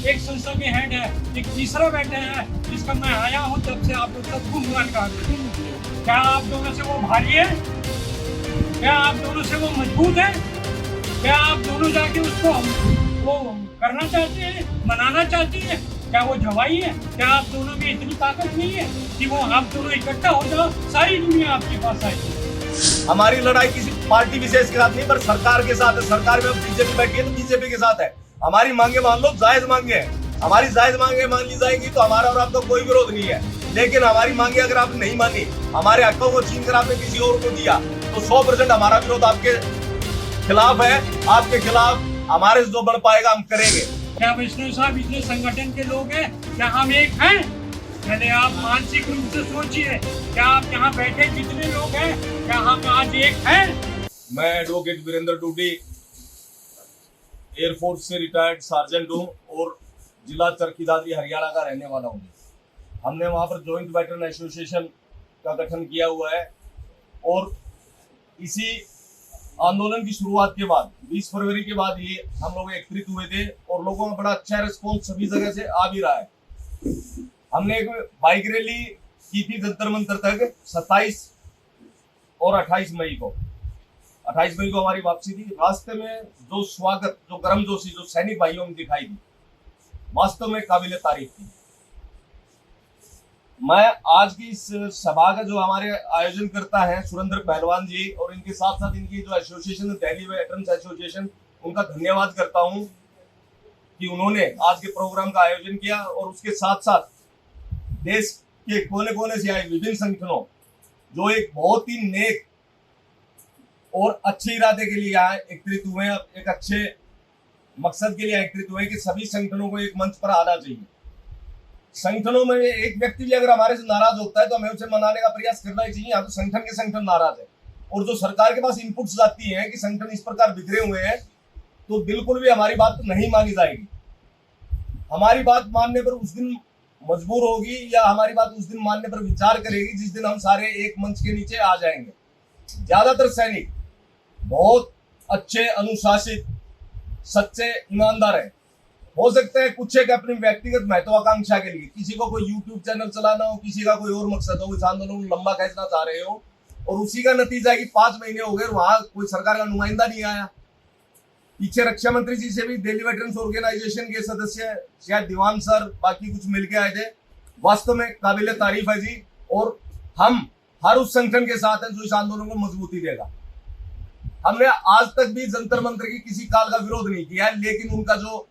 एक संस्था के हेड है, एक तीसरा बैठे हैं जिसका मैं आया हूँ तब से आप लोग तक गुणगान गा रहे हैं। क्या आप दोनों से वो भारी है? क्या आप दोनों से वो मजबूत है? क्या आप दोनों जाके उसको वो करना चाहते हैं, मनाना चाहते हैं? क्या वो जवाई है? क्या आप दोनों में इतनी ताकत नहीं है कि वो आप दोनों इकट्ठा हो जाओ, सारी दुनिया आपके पास आएगी? हमारी लड़ाई किसी पार्टी विशेष के साथ नहीं, पर सरकार के साथ है। सरकार में बीजेपी बैठी है तो बीजेपी के साथ है। हमारी मांगे मान लो, जायज मांगे हैं। हमारी जायज मांगे मान ली जाएंगी तो हमारा और आपका कोई विरोध नहीं है। लेकिन हमारी मांगे अगर आपने नहीं मानी, हमारे हकों को छीन कर आपने किसी और को दिया, तो 100% हमारा विरोध आपके खिलाफ है। आपके खिलाफ हमारे से जो बढ़ पाएगा हम करेंगे। क्या वैष्णव साहब इतने संगठन के लोग हैं? क्या हम एक हैं? पहले आप मानसिक रूप से सोचिए, क्या आप यहाँ बैठे जितने लोग हैं, क्या हम आज एक हैं? मैं एडवोकेट वीरेंद्र टूडी एयरफोर्स से रिटायर्ड सार्जेंट हूँ और जिला चरखी दादरी हरियाणा का रहने वाला हूँ। हमने वहाँ पर जॉइंट वेटरन एसोसिएशन का गठन किया हुआ है और इसी आंदोलन की शुरुआत के बाद 20 फरवरी के बाद ये हम लोग एकत्रित हुए थे और लोगों का बड़ा अच्छा रिस्पॉन्स सभी जगह से आ भी रहा है। हमने एक बाइक रैली की थी जंतर मंतर तक 27 और 28 मई को। 28 मई को हमारी वापसी थी। रास्ते में जो स्वागत, जो गर्मजोशी जो सैनिक भाइयों में दिखाई दी, वास्तव में काबिले तारीफ थी। मैं आज की इस सभा का जो हमारे आयोजन करता है सुरेंद्र पहलवान जी और इनके साथ साथ इनकी जो एसोसिएशन दिल्ली वेटरन्स एसोसिएशन, उनका धन्यवाद करता हूं कि उन्होंने आज के प्रोग्राम का आयोजन किया और उसके साथ साथ देश के कोने कोने से आए विभिन्न संगठनों जो एक बहुत ही नेक और अच्छे इरादे के लिए यहाँ एकत्रित हुए हैं, एक अच्छे मकसद के लिए एकत्रित हुए कि सभी संगठनों को एक मंच पर आना चाहिए। संगठनों में एक व्यक्ति भी अगर हमारे से नाराज होता है तो हमें उसे मनाने का प्रयास करना ही चाहिए। यहाँ तो संगठन के संगठन नाराज है और जो सरकार के पास इनपुट्स जाती हैं कि संगठन इस प्रकार बिखरे हुए हैं, तो बिल्कुल भी हमारी बात नहीं मानी जाएगी। हमारी बात मानने पर उस दिन मजबूर होगी या हमारी बात उस दिन मानने पर विचार करेगी जिस दिन हम सारे एक मंच के नीचे आ जाएंगे। ज्यादातर सैनिक बहुत अच्छे, अनुशासित, सच्चे, ईमानदार है। हो सकता है कुछ एक अपनी व्यक्तिगत महत्वाकांक्षा के लिए, किसी को कोई यूट्यूब चैनल चलाना हो, किसी का कोई और मकसद हो, इस आंदोलन को लंबा खींचना चाह रहे हो और उसी का नतीजा है कि 5 महीने हो गए वहां कोई सरकार का नुमाइंदा नहीं आया। पीछे रक्षा मंत्री जी से भी दिल्ली वेटरन्स ऑर्गेनाइजेशन के सदस्य शायद दीवान सर बाकी कुछ मिलके आए थे। वास्तव में काबिले तारीफ है जी और हम हर उस संगठन के साथ हैं जो इस आंदोलन को मजबूती देगा। हमने आज तक भी जंतर मंतर की किसी काल का विरोध नहीं किया है, लेकिन उनका जो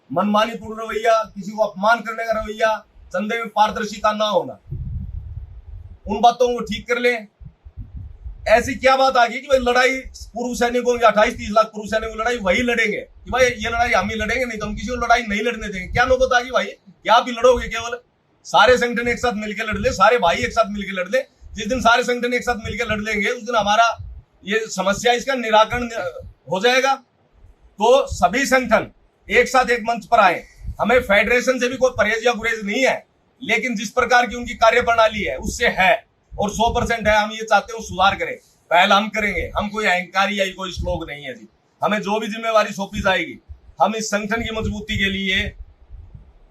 मनमानी पूर्ण रवैया, किसी को अपमान करने का रवैया, चंदे में पारदर्शिता ना होना, उन बातों को ठीक कर लें। ऐसी क्या बात आ गई कि भाई लड़ाई पूर्व सैनिकों या 28-30 लाख पूर्व सैनिकों लड़ाई वही लड़ेंगे कि भाई ये लड़ाई हम ही लड़ेंगे, नहीं तो हम किसी को लड़ाई नहीं लड़ने देंगे। क्या नौबत आ गई भाई? क्या आप ही लड़ोगे? केवल सारे संगठन एक साथ मिलकर लड़ ले, सारे भाई एक साथ मिलकर लड़ ले। जिस दिन सारे संगठन एक साथ मिलकर लड़ लेंगे उस दिन हमारा ये समस्या, इसका निराकरण हो जाएगा। तो सभी संगठन एक साथ एक मंच पर आए। हमें फेडरेशन से भी कोई परहेज या गुरेज नहीं है, लेकिन जिस प्रकार की उनकी कार्यप्रणाली है उससे है और 100% है। हम ये चाहते हैं सुधार करें, पहल हम करेंगे। हम कोई अहंकारी या कोई श्लोक नहीं है जी। हमें जो भी जिम्मेवारी सौंपी जाएगी, हम इस संगठन की मजबूती के लिए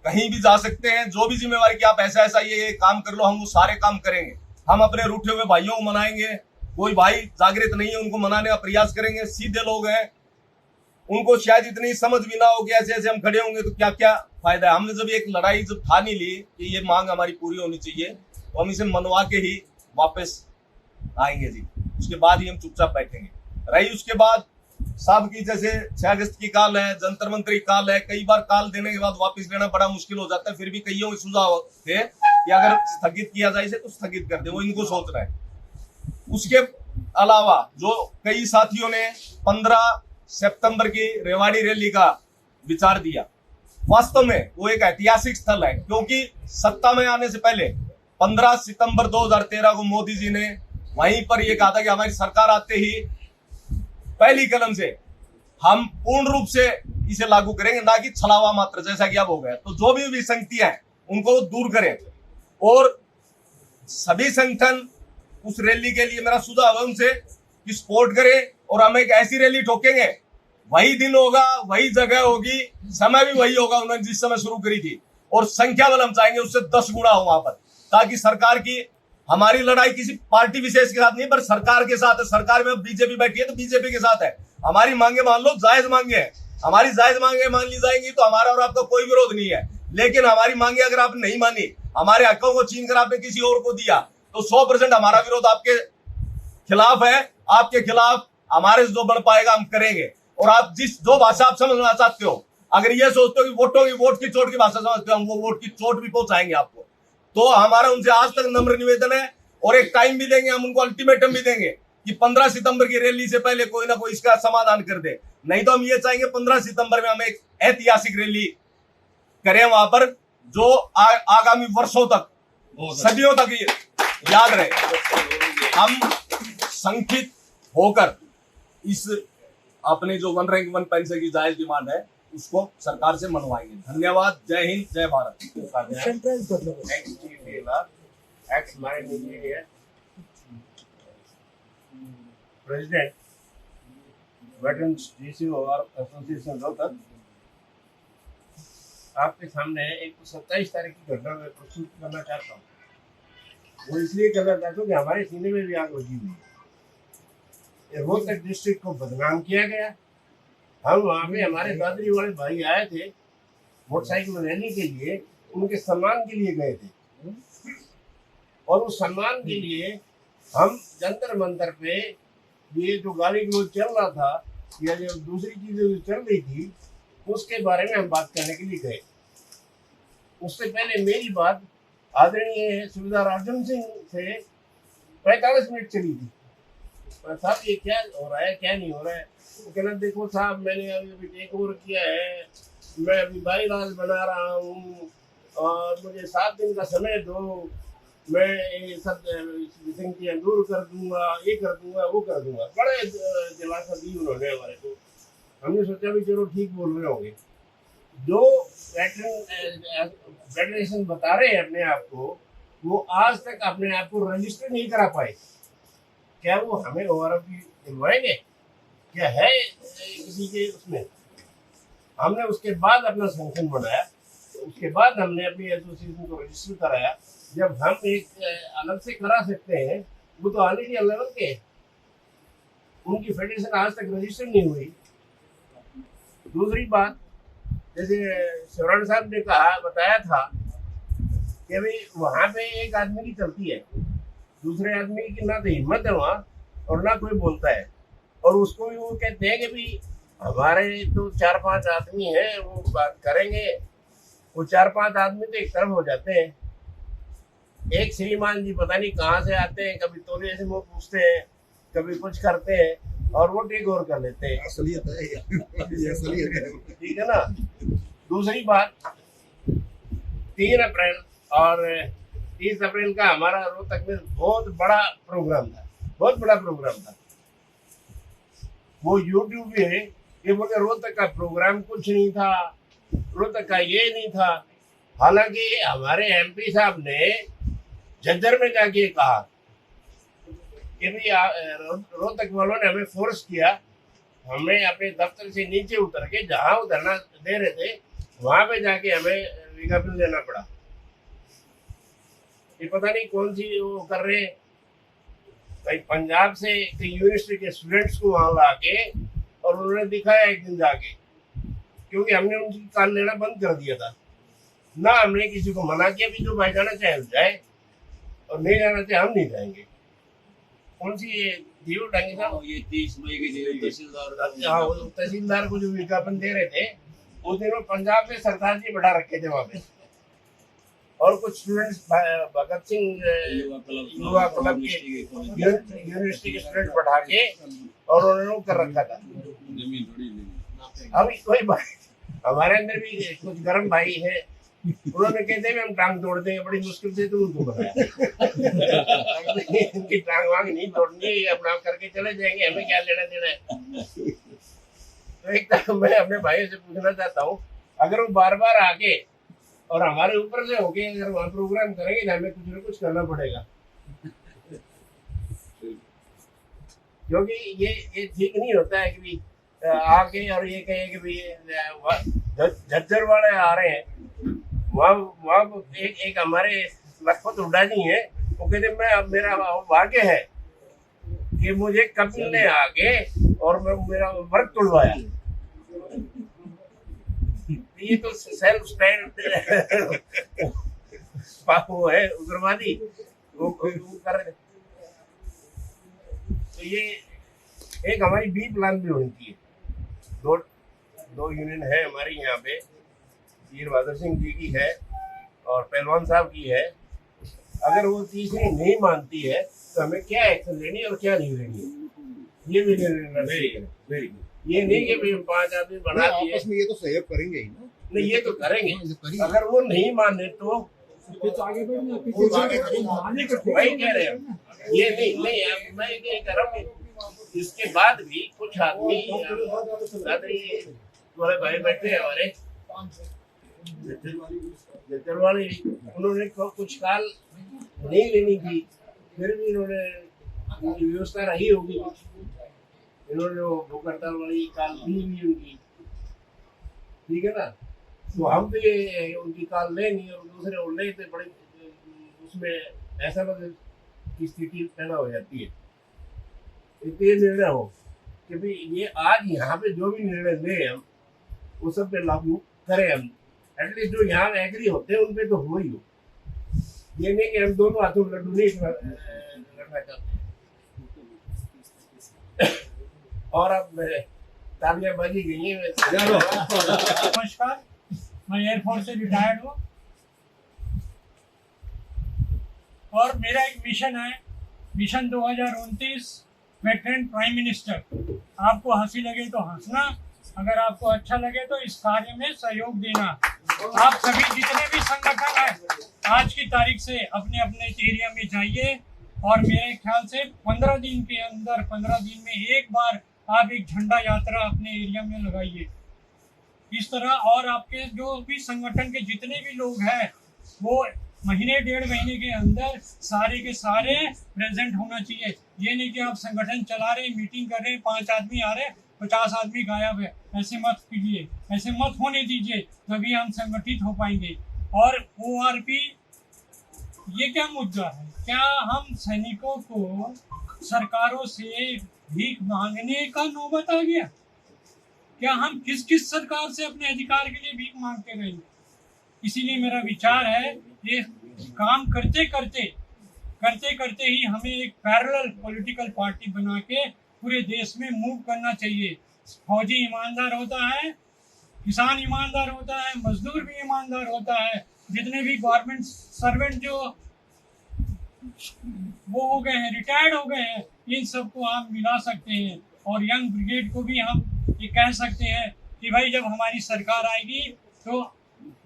कहीं भी जा सकते हैं। जो भी जिम्मेवारी कि आप ऐसा ऐसा ये काम कर लो, हम वो सारे काम करेंगे। हम अपने रूठे हुए भाइयों को मनाएंगे। कोई भाई जागृत नहीं है उनको मनाने का प्रयास करेंगे। सीधे लोग हैं, उनको शायद इतनी समझ भी ना हो कि ऐसे ऐसे हम खड़े होंगे तो क्या क्या फायदा है। हमने जब एक लड़ाई जब ठान ही ली कि ये मांग हमारी पूरी होनी चाहिए, तो हम इसे मनवा के ही वापस आएंगे जी। उसके बाद ही हम चुपचाप बैठेंगे। रही उसके बाद साहब की जैसे 6 अगस्त की काल है, जंतर मंत्री काल है, कई बार काल देने के बाद वापस लेना बड़ा मुश्किल हो जाता है। फिर भी कईयों के सुझाव थे कि अगर स्थगित किया जाए इसे तो स्थगित कर दे, वो इनको सोचना है। उसके अलावा जो कई साथियों ने 15 सितंबर की रेवाड़ी रैली का विचार दिया, वास्तव में वो एक ऐतिहासिक स्थल है, क्योंकि सत्ता में आने से पहले 15 सितंबर 2013 को मोदी जी ने वहीं पर यह कहा था कि हमारी सरकार आते ही पहली कलम से हम पूर्ण रूप से इसे लागू करेंगे, ना कि छलावा मात्र जैसा कि अब हो गया। तो जो भी विसंगतियां हैं उनको दूर करें और सभी संगठन उस रैली के लिए मेरा सुझाव है उनसे कि सपोर्ट करें और हम एक ऐसी रैली ठोकेंगे वही दिन होगा, वही जगह होगी, समय भी वही होगा उन्होंने जिस समय शुरू करी थी, और संख्या बल हम चाहेंगे उससे 10 गुना हो वहां पर, ताकि सरकार की, हमारी लड़ाई किसी पार्टी विशेष के साथ नहीं पर सरकार के साथ है। सरकार में बीजेपी बैठी है तो बीजेपी के साथ है। हमारी मांगे मान लो, जायज मांगे हैं, हमारी जायज मांगे मान ली जाएंगी तो हमारा और आपका कोई विरोध नहीं है। लेकिन हमारी मांगे अगर आपने नहीं मानी, हमारे हकों को छीन कर आपने किसी और को दिया, तो 100% हमारा विरोध आपके खिलाफ है। आपके खिलाफ हमारे से जो बन पाएगा हम करेंगे। और आप जो भाषा आप समझना चाहते हो, अगर ये सोचते हो कि वोट की चोट की भाषा समझते हो, हम वो वोट की चोट भी पहुंचाएंगे आपको। तो हमारा उनसे आज तक नम्र निवेदन है, और एक टाइम भी देंगे, हम उनको अल्टीमेटम भी देंगे कि 15 सितंबर की रैली से पहले कोई ना कोई इसका समाधान कर दे। नहीं तो हम ये चाहेंगे 15 सितंबर में हम एक ऐतिहासिक रैली करें वहां पर, जो आगामी वर्षों तक, सदियों तक याद रहे। हम संकित होकर इस अपने जो 1 रैंक 1 पेंशन की जायज डिमांड है उसको सरकार से मनवाएंगे। धन्यवाद। जय हिंद, जय भारत। प्रेसिडेंट वेटरन्स डीसीओ और एसोसिएशन रोहतक, आपके सामने एक 27 तारीख की घटना में प्रस्तुत करना चाहता हूँ। वो इसलिए करना चाहता हूँ कि हमारे सीने में भी आग लगी हुई है। रोहतक डिस्ट्रिक्ट को बदनाम किया गया। हम वहाँ पे, हमारे दादरी वाले भाई आए थे मोटरसाइकिल रैली के लिए, उनके सम्मान के लिए गए थे, और उस सम्मान के लिए हम जंतर मंतर पे ये जो गाली गलौज चल रहा था या जो दूसरी चीजें जो चल रही थी उसके बारे में हम बात करने के लिए गए। उससे पहले मेरी बात आदरणीय सुबेदार अर्जुन सिंह से 45 मिनट चली थी। साहब ये क्या हो रहा है, क्या नहीं हो रहा है? वो कहना, देखो साहब मैंने अभी टेक ओवर किया है, मैं अभी बाईलाल बना रहा हूँ और मुझे 7 दिन का समय दो, मैं ये सब विसंगतियाँ दूर कर दूंगा, ये कर दूंगा, वो कर दूंगा। बड़े दिलासा दी उन्होंने हमारे को। हमने सोचा भी चलो ठीक बोल रहे होंगे। जो फेडरेशन बता रहे हैं अपने आप को, वो आज तक अपने आप को रजिस्टर नहीं करा पाए। क्या वो हमें ओवरऑल दिलवाएंगे? क्या है किसी के उसमें? हमने उसके बाद अपना संगठन बनाया, उसके बाद हमने अपनी एसोसिएशन को रजिस्टर कराया। जब हम एक अलग से करा सकते हैं, वो तो ऑलरेडी लेवल के, उनकी फेडरेशन आज तक रजिस्टर नहीं हुई। दूसरी बात, जैसे शिवराण साहब ने कहा, बताया था कि भाई वहाँ पे एक आदमी की चलती है, दूसरे आदमी की ना तो हिम्मत है वहाँ और ना कोई बोलता है। और उसको भी वो कहते हैं कि भाई हमारे तो 4-5 आदमी हैं, वो बात करेंगे। वो 4-5 आदमी तो एक तरफ हो जाते हैं। एक श्रीमान जी पता नहीं कहाँ से आते हैं, कभी तोलिए से मुँह पूछते हैं, कभी कुछ करते हैं और वो टेक ओवर कर लेते हैं। असलियत है ये असलियत है, ठीक है ना। दूसरी बात, 3 अप्रैल और 30 अप्रैल का हमारा रोहतक में बहुत बड़ा प्रोग्राम था, बहुत बड़ा प्रोग्राम था। वो यूट्यूब पे ये बोले रोहतक का प्रोग्राम कुछ नहीं था, रोहतक का ये नहीं था। हालांकि हमारे एमपी साहब ने झज्जर में जाके कहा कि भाई रोहतक वालों ने हमें फोर्स किया, हमें अपने दफ्तर से नीचे उतर के जहाँ वो धरना दे रहे थे वहां पे जाके हमें विज्ञापन देना पड़ा। ये पता नहीं कौन सी वो कर रहे हैं भाई, पंजाब से यूनिवर्सिटी के स्टूडेंट्स को वहां ला के, और उन्होंने दिखाया एक दिन जाके, क्योंकि हमने उनकी काल लेना बंद कर दिया था ना। हमने किसी को मना किया भी जो भाई जाना चाहे जाए, और नहीं जाना चाहे हम नहीं जाएंगे। कौन सी ये जीरो डांगे साहब, ये 30 मई के तहसीलदार को जो विज्ञापन दे रहे थे, उस दिन पंजाब में सरदार जी बैठा रखे थे वहां पे, और कुछ स्टूडेंट्स भगत सिंह युवा क्लब के यूनिवर्सिटी के स्टूडेंट बैठा के और उन्होंने कर रखा था। अभी कोई भाई हमारे अंदर भी कुछ गर्म भाई है, उन्होंने कहते हैं हम टांग तोड़ देंगे, बड़ी मुश्किल से तो उनको बनाया। इनकी टांग वांग नहीं तोड़नी, अपना करके चले जाएंगे, हमें क्या लेना देना है। तो एक तरह मैं अपने भाइयों से पूछना चाहता हूँ, अगर वो बार बार आके और हमारे ऊपर से होके अगर वहाँ प्रोग्राम करेंगे तो हमें कुछ न कुछ करना पड़ेगा, क्योंकि ये ठीक नहीं होता है कि आके और ये कहे कि भाई झज्जर वाले आ रहे हैं, वहाँ एक हमारे लखपत उड़ानी है, वो कहते मैं अब मेरा भाग्य है कि मुझे कपिल ने आगे और मेरा वर्क तोड़वाया। ये तो सेल्फ स्टैंड वो है उग्रवादी, वो कर रहे। तो ये एक हमारी बी प्लान भी होनी चाहिए। दो यूनियन है हमारी यहाँ पे, वीर बहादुर सिंह जी की है और पहलवान साहब की है। अगर वो तीसरी नहीं मानती है तो हमें क्या एक्शन लेनी है और क्या नहीं लेनी है, ये भी निर्णय चाहिए। ये नहीं कि भाई 5 आदमी बना दिए, आपस में ये तो सहयोग करेंगे ही ना। नहीं ये तो करेंगे, अगर वो नहीं माने तो आगे बढ़ना, वही कह रहे हैं। ये नहीं अब मैं ये कह रहा हूँ, इसके बाद भी कुछ आदमी थोड़े भाई बैठे हैं हमारे जज्जर वाले, उन्होंने कुछ काल नहीं लेनी थी, फिर भी इन्होंने व्यवस्था रही होगी, इन्होंने वो भूख हड़ताल वाली काल ली भी उनकी, ठीक है ना। तो हम भी उनकी काल ले नहीं और दूसरे और ले तो बड़ी उसमें ऐसा मतलब की स्थिति पैदा हो जाती है। ये निर्णय हो कि भाई ये आज यहाँ पे जो भी निर्णय ले हम वो सब पे लागू करें, हम एटलीस्ट जो यहाँ एग्री होते हैं उन पे तो हो ही हो। ये नहीं कि हम दोनों हाथों में लड्डू नहीं लड़ना चाहते। और अब तालियां बजी गई हैं। नमस्कार, मैं एयरफोर्स से रिटायर्ड हूँ और मेरा एक मिशन है, मिशन 2029 वेटरन प्राइम मिनिस्टर। आपको हंसी लगे तो हंसना, अगर आपको अच्छा लगे तो इस कार्य में सहयोग देना। आप सभी जितने भी संगठन हैं आज की तारीख से अपने अपने एरिया में जाइए और मेरे ख्याल से 15 दिन के अंदर 15 दिन में एक बार आप एक झंडा यात्रा अपने एरिया में लगाइए। इस तरह और आपके जो भी संगठन के जितने भी लोग हैं वो महीने 1.5 महीने के अंदर सारे के सारे प्रेजेंट होना चाहिए। ये नहीं कि आप संगठन चला रहे, मीटिंग कर रहे, 5 आदमी आ रहे, 50 आदमी गायब है। ऐसे मत कीजिए, ऐसे मत होने दीजिए, तभी हम संगठित हो पाएंगे। और ORP ये क्या मुद्दा है? क्या हम सैनिकों को सरकारों से भीख मांगने का नौबत आ गया? क्या हम किस किस सरकार से अपने अधिकार के लिए भीख मांगते रहे? इसीलिए मेरा विचार है ये काम करते करते ही हमें एक पैरेलल पॉलिटिकल पार्टी बना के पूरे देश में मूव करना चाहिए। फौजी ईमानदार होता है, किसान ईमानदार होता है, मजदूर भी ईमानदार होता है, जितने भी गवर्नमेंट सर्वेंट जो वो हो गए हैं, रिटायर्ड हो गए हैं, इन सबको आप मिला सकते हैं। और यंग ब्रिगेड को भी हम ये कह सकते हैं कि भाई जब हमारी सरकार आएगी तो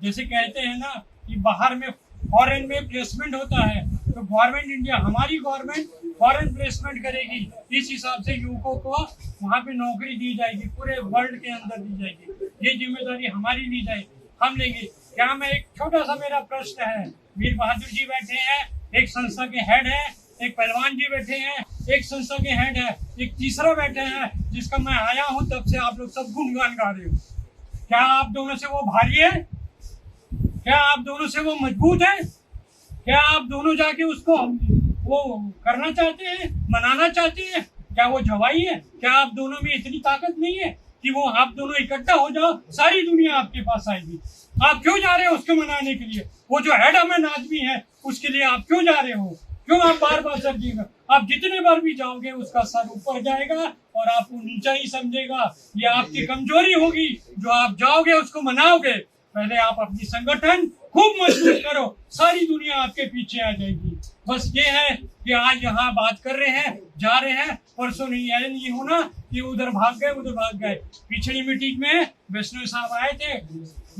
जैसे कहते हैं ना कि बाहर में फॉरेन में प्लेसमेंट होता है, तो गवर्नमेंट इंडिया, हमारी गवर्नमेंट फॉरेन प्लेसमेंट करेगी। इस हिसाब से युवकों को वहाँ पे नौकरी दी जाएगी, पूरे वर्ल्ड के अंदर दी जाएगी। ये जिम्मेदारी हमारी ली जाए, हम लेंगे। क्या मैं एक छोटा सा मेरा प्रश्न है, वीर बहादुर जी बैठे हैं, एक संस्था के हेड है, एक पहलवान जी बैठे हैं, एक संस्था के हेड है, एक तीसरा बैठे हैं जिसका मैं आया हूँ तब से आप लोग सब गुणगान गा रहे हो। क्या आप दोनों से वो भारी है? क्या आप दोनों से वो मजबूत है? क्या आप दोनों जाके उसको वो करना चाहते हैं, मनाना चाहते हैं? क्या वो जवाई है? क्या आप दोनों में इतनी ताकत नहीं है कि वो आप दोनों इकट्ठा हो जाओ, सारी दुनिया आपके पास आएगी? आप क्यों जा रहे हो उसको मनाने के लिए? वो जो हेड अमन आदमी है उसके लिए आप क्यों जा रहे हो? क्यों आप बार बार सर जी, आप जितने बार भी जाओगे उसका सर ऊपर जाएगा और आपको नीचा ही समझेगा। ये आपकी कमजोरी होगी जो आप जाओगे उसको मनाओगे। पहले आप अपनी संगठन खूब मजबूत करो, सारी दुनिया आपके पीछे आ जाएगी। बस ये है कि आज यहाँ बात कर रहे हैं, जा रहे हैं, परसों नहीं होना कि उधर भाग गए। पिछली मीटिंग में वैष्णव साहब आए थे,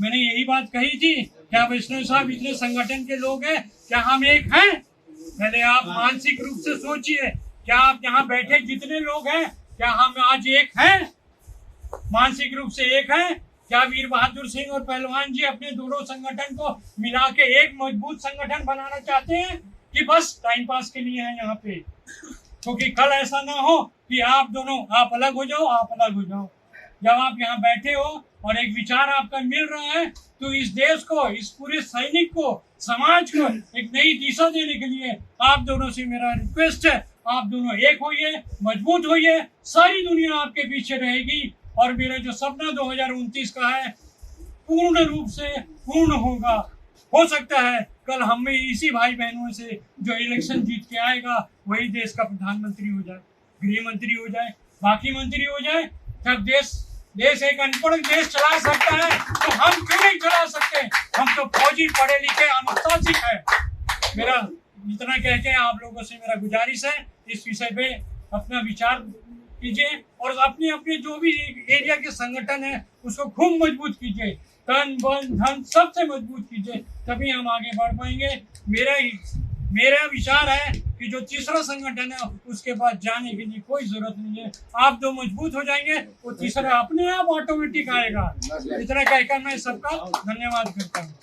मैंने यही बात कही थी, क्या वैष्णव साहब इतने संगठन के लोग हैं, क्या हम एक हैं? पहले आप मानसिक रूप से सोचिए, क्या आप यहाँ बैठे जितने लोग हैं क्या हम आज एक हैं? मानसिक रूप से एक हैं? क्या वीर बहादुर सिंह और पहलवान जी अपने दोनों संगठन को मिला के एक मजबूत संगठन बनाना चाहते हैं कि बस टाइम पास के लिए हैं यहाँ पे? क्योंकि कल ऐसा ना हो कि आप दोनों आप अलग हो जाओ, जब आप यहाँ बैठे हो और एक विचार आपका मिल रहा है, तो इस देश को, इस पूरे सैनिक को, समाज को एक नई दिशा देने के लिए आप दोनों से मेरा रिक्वेस्ट है, आप दोनों एक होइए, मजबूत होइए, सारी दुनिया आपके पीछे रहेगी और मेरा जो सपना 2029 का है पूर्ण रूप से पूर्ण होगा। हो सकता है कल हम में इसी भाई बहनों से जो इलेक्शन जीत के आएगा वही देश का प्रधानमंत्री हो जाए, गृह मंत्री हो जाए, बाकी मंत्री हो जाए। जब देश एक अनपढ़ देश चला सकता है तो हम क्यों नहीं चला सकते? हम तो फौजी, पढ़े लिखे, अनुशासित है। मेरा इतना कह के आप लोगों से मेरा गुजारिश है, इस विषय पे अपना विचार कीजिए और अपने अपने जो भी एरिया के संगठन है उसको खूब मजबूत कीजिए, तन बन धन सबसे मजबूत कीजिए, तभी हम आगे बढ़ पाएंगे। मेरा विचार है कि जो तीसरा संगठन है उसके पास जाने के लिए कोई जरूरत नहीं है। आप जो मजबूत हो जाएंगे वो तीसरा अपने आप ऑटोमेटिक आएगा। इतना कहकर मैं सबका धन्यवाद करता हूँ।